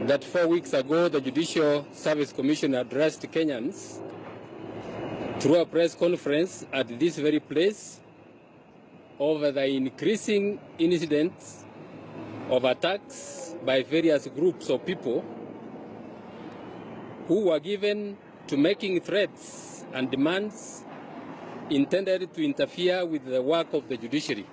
that 4 weeks ago the Judicial Service Commission addressed Kenyans through a press conference at this very place over the increasing incidents of attacks by various groups of people who were given to making threats and demands intended to interfere with the work of the judiciary.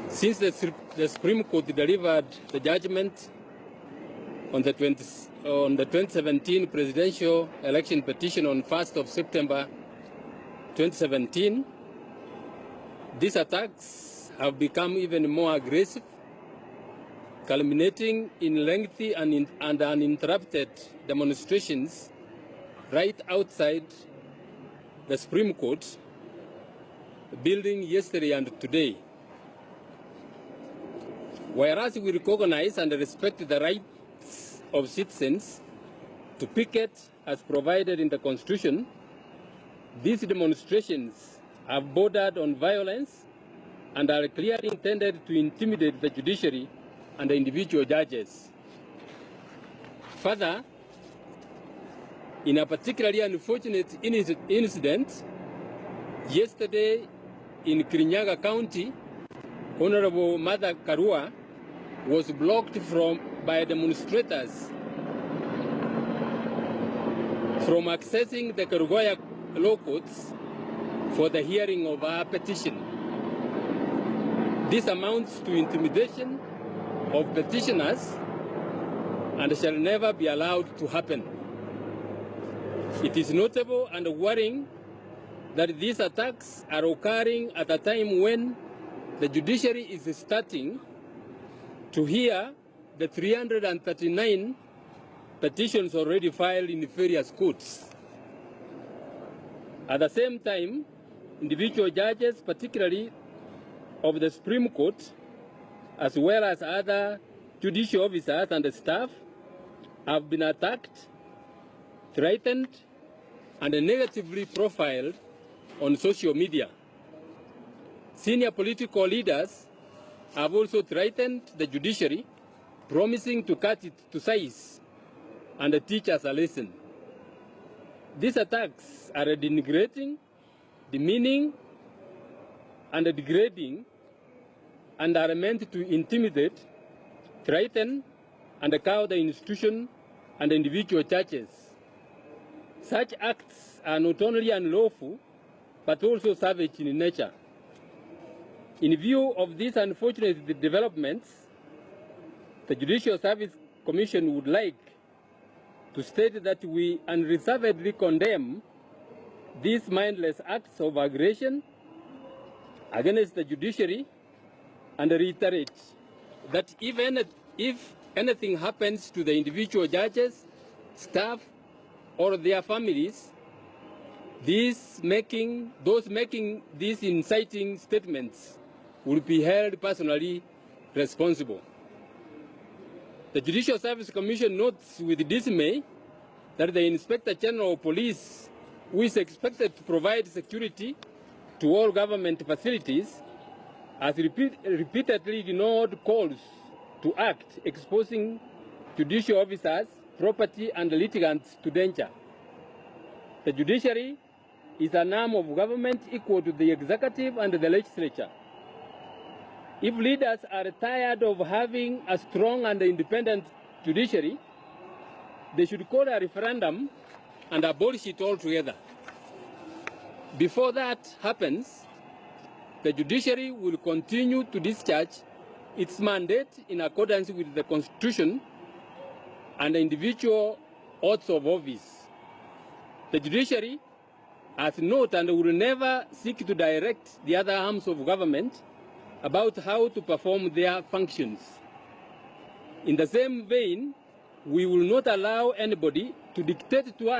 Since the Supreme Court delivered the judgment on the 2017 presidential election petition on 1st of September 2017, these attacks have become even more aggressive, culminating in lengthy and uninterrupted demonstrations right outside the Supreme Court building yesterday and today. Whereas we recognize and respect the rights of citizens to picket as provided in the Constitution, these demonstrations have bordered on violence and are clearly intended to intimidate the judiciary and the individual judges. Further, in a particularly unfortunate incident, yesterday in Kirinyaga County, Honorable Martha Karua was blocked by demonstrators from accessing the Kerugoya law courts for the hearing of her petition. This amounts to intimidation of petitioners and shall never be allowed to happen. It is notable and worrying that these attacks are occurring at a time when the judiciary is starting to hear the 339 petitions already filed in various courts. At the same time, individual judges, particularly of the Supreme Court, as well as other judicial officers and staff, have been attacked, threatened, and negatively profiled on social media. Senior political leaders have also threatened the judiciary, promising to cut it to size and teach us a lesson. These attacks are denigrating, demeaning, and degrading, and are meant to intimidate, threaten, and cow the institution and individual churches. Such acts are not only unlawful, but also savage in nature. In view of these unfortunate developments, the Judicial Service Commission would like to state that we unreservedly condemn these mindless acts of aggression against the judiciary and reiterate that even if anything happens to the individual judges, staff, or their families, those making these inciting statements will be held personally responsible. The Judicial Service Commission notes with dismay that the Inspector General of Police, who is expected to provide security to all government facilities, has repeatedly ignored calls to act, exposing judicial officers, property, and litigants to danger. The judiciary is an arm of government equal to the executive and the legislature. If leaders are tired of having a strong and independent judiciary, they should call a referendum and abolish it altogether. Before that happens, the judiciary will continue to discharge its mandate in accordance with the Constitution and the individual oaths of office. The judiciary has not and will never seek to direct the other arms of government about how to perform their functions. In the same vein, we will not allow anybody to dictate to us